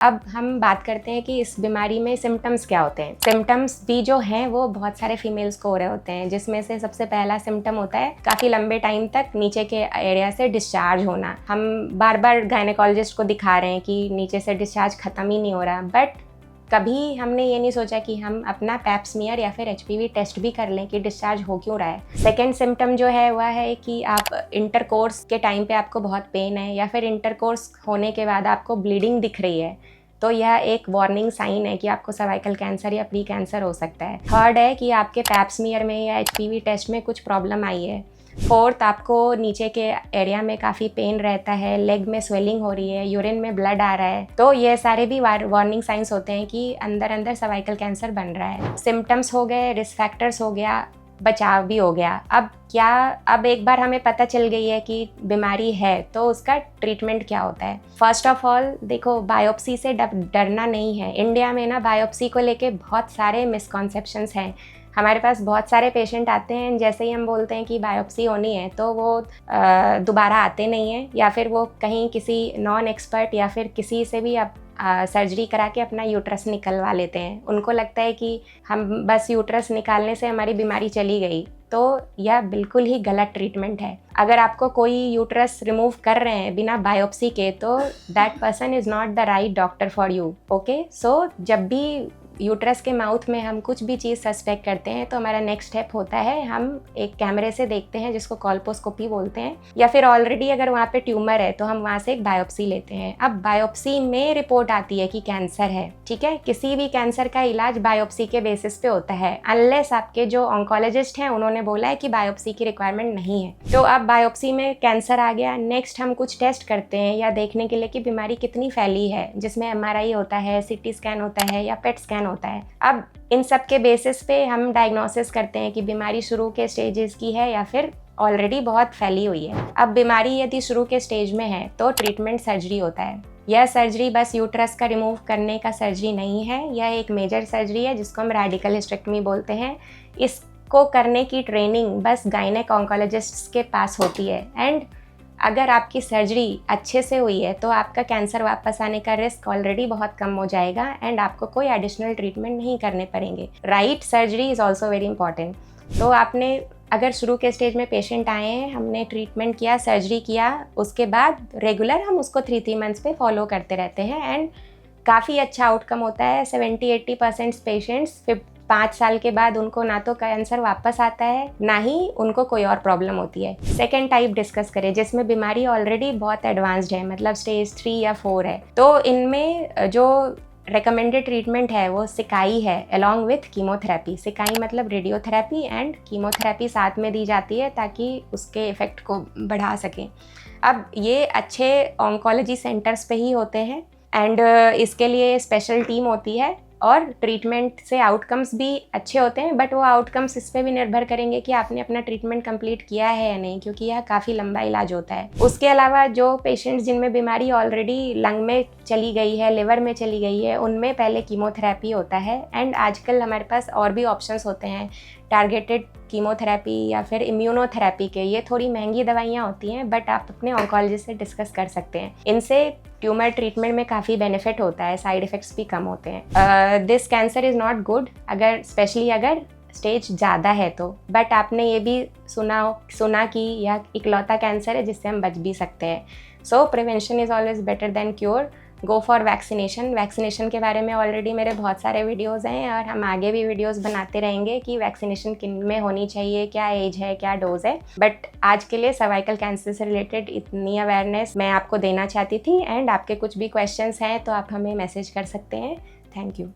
अब हम बात करते हैं कि इस बीमारी में सिम्टम्स क्या होते हैं। सिम्टम्स भी जो हैं वो बहुत सारे फीमेल्स को हो रहे होते हैं, जिसमें से सबसे पहला सिम्टम होता है काफ़ी लंबे टाइम तक नीचे के एरिया से डिस्चार्ज होना। हम बार बार गायनेकोलॉजिस्ट को दिखा रहे हैं कि नीचे से डिस्चार्ज ख़त्म ही नहीं हो रहा, बट कभी हमने ये नहीं सोचा कि हम अपना पैप स्मीयर या फिर HPV टेस्ट भी कर लें कि डिस्चार्ज हो क्यों रहा है। सेकेंड सिम्टम जो है वह है कि आप इंटरकोर्स के टाइम पे आपको बहुत पेन है या फिर इंटरकोर्स होने के बाद आपको ब्लीडिंग दिख रही है, तो यह एक वार्निंग साइन है कि आपको सर्वाइकल कैंसर या प्री कैंसर हो सकता है। थर्ड है कि आपके पैप स्मीयर में या HPV टेस्ट में कुछ प्रॉब्लम आई है। फोर्थ, आपको नीचे के एरिया में काफ़ी पेन रहता है, लेग में स्वेलिंग हो रही है, यूरिन में ब्लड आ रहा है, तो ये सारे भी वार्निंग साइंस होते हैं कि अंदर अंदर सर्वाइकल कैंसर बन रहा है। सिम्टम्स हो गए, रिस्क फैक्टर्स हो गया, बचाव भी हो गया। अब एक बार हमें पता चल गई है कि बीमारी है तो उसका ट्रीटमेंट क्या होता है। फर्स्ट ऑफ ऑल देखो, बायोप्सी से डरना नहीं है। इंडिया में ना बायोप्सी को लेके बहुत सारे मिसकॉन्सेप्शंस हैं। हमारे पास बहुत सारे पेशेंट आते हैं, जैसे ही हम बोलते हैं कि बायोप्सी होनी है तो वो दोबारा आते नहीं हैं, या फिर वो कहीं किसी नॉन एक्सपर्ट या फिर किसी से भी सर्जरी करा के अपना यूट्रस निकलवा लेते हैं। उनको लगता है कि हम बस यूट्रस निकालने से हमारी बीमारी चली गई, तो यह बिल्कुल ही गलत ट्रीटमेंट है। अगर आपको कोई यूट्रस रिमूव कर रहे हैं बिना बायोप्सी के, तो that person is not the right doctor for you. Okay, so जब भी यूट्रस के माउथ में हम कुछ भी चीज़ सस्पेक्ट करते हैं तो हमारा नेक्स्ट स्टेप होता है हम एक कैमरे से देखते हैं, जिसको कॉल्पोस्कोपी बोलते हैं, या फिर ऑलरेडी अगर वहाँ पे ट्यूमर है तो हम वहाँ से एक बायोप्सी लेते हैं। अब बायोप्सी में रिपोर्ट आती है कि कैंसर है, ठीक है। किसी भी कैंसर का इलाज बायोप्सी के बेसिस पे होता है, अनलेस आपके जो ऑन्कोलॉजिस्ट हैं उन्होंने बोला है कि बायोप्सी की रिक्वायरमेंट नहीं है। तो अब बायोप्सी में कैंसर आ गया, नेक्स्ट हम कुछ टेस्ट करते हैं या देखने के लिए कि बीमारी कितनी फैली है, जिसमें MRI होता है, CT स्कैन होता है या PET स्कैन होता है। अब इन सब के बेसिस पे हम डायग्नोसिस करते हैं कि बीमारी शुरू के स्टेजेस की है या फिर ऑलरेडी बहुत फैली हुई है। अब बीमारी यदि शुरू के स्टेज में है तो ट्रीटमेंट सर्जरी होता है। यह सर्जरी बस यूट्रस का रिमूव करने का सर्जरी नहीं है, यह एक मेजर सर्जरी है जिसको हम रेडिकल हिस्टेक्टमी बोलते हैं। इसको करने की ट्रेनिंग बस गायनेक ऑन्कोलॉजिस्ट्स के पास होती है, एंड अगर आपकी सर्जरी अच्छे से हुई है तो आपका कैंसर वापस आने का रिस्क ऑलरेडी बहुत कम हो जाएगा, एंड आपको कोई एडिशनल ट्रीटमेंट नहीं करने पड़ेंगे। Right surgery is also very important. तो आपने अगर शुरू के स्टेज में पेशेंट आए हैं, हमने ट्रीटमेंट किया, सर्जरी किया, उसके बाद रेगुलर हम उसको 3 मंथ्स पे फॉलो करते रहते हैं, एंड काफ़ी अच्छा आउटकम होता है। 70-80% पेशेंट्स 5 साल के बाद उनको ना तो कैंसर वापस आता है, ना ही उनको कोई और प्रॉब्लम होती है। सेकेंड टाइप डिस्कस करें, जिसमें बीमारी ऑलरेडी बहुत एडवांस्ड है, मतलब स्टेज 3 या 4 है, तो इनमें जो रेकमेंडेड ट्रीटमेंट है वो सिकाई है अलॉन्ग विथ कीमोथेरेपी। सिकाई मतलब रेडियोथेरेपी एंड कीमोथेरेपी साथ में दी जाती है ताकि उसके इफ़ेक्ट को बढ़ा सकें। अब ये अच्छे ऑन्कोलॉजी सेंटर्स पे ही होते हैं, एंड इसके लिए स्पेशल टीम होती है, और ट्रीटमेंट से आउटकम्स भी अच्छे होते हैं, बट वो आउटकम्स इस पे भी निर्भर करेंगे कि आपने अपना ट्रीटमेंट कंप्लीट किया है या नहीं, क्योंकि यह काफ़ी लंबा इलाज होता है। उसके अलावा जो पेशेंट्स जिनमें बीमारी ऑलरेडी लंग में चली गई है, लिवर में चली गई है, उनमें पहले कीमोथेरेपी होता है, एंड आजकल हमारे पास और भी ऑप्शंस होते हैं, टारगेटेड कीमोथेरेपी या फिर इम्यूनोथेरेपी के। ये थोड़ी महंगी दवाइयाँ होती हैं, बट आप अपने ऑन्कोलॉजिस्ट से डिस्कस कर सकते हैं। इनसे ट्यूमर ट्रीटमेंट में काफ़ी बेनिफिट होता है, साइड इफ़ेक्ट्स भी कम होते हैं। This cancer is not good अगर स्पेशली अगर स्टेज ज़्यादा है तो, बट आपने ये भी सुना कि यह इकलौता कैंसर है जिससे हम बच भी सकते हैं। सो prevention is always better than cure. Go for vaccination. Vaccination के बारे में ऑलरेडी मेरे बहुत सारे वीडियोस हैं, और हम आगे भी वीडियोस बनाते रहेंगे कि वैक्सीनेशन किन में होनी चाहिए, क्या एज है, क्या डोज है। बट आज के लिए सर्वाइकल कैंसर से रिलेटेड इतनी अवेयरनेस मैं आपको देना चाहती थी, एंड आपके कुछ भी क्वेश्चंस हैं तो आप हमें मैसेज कर सकते हैं। Thank you.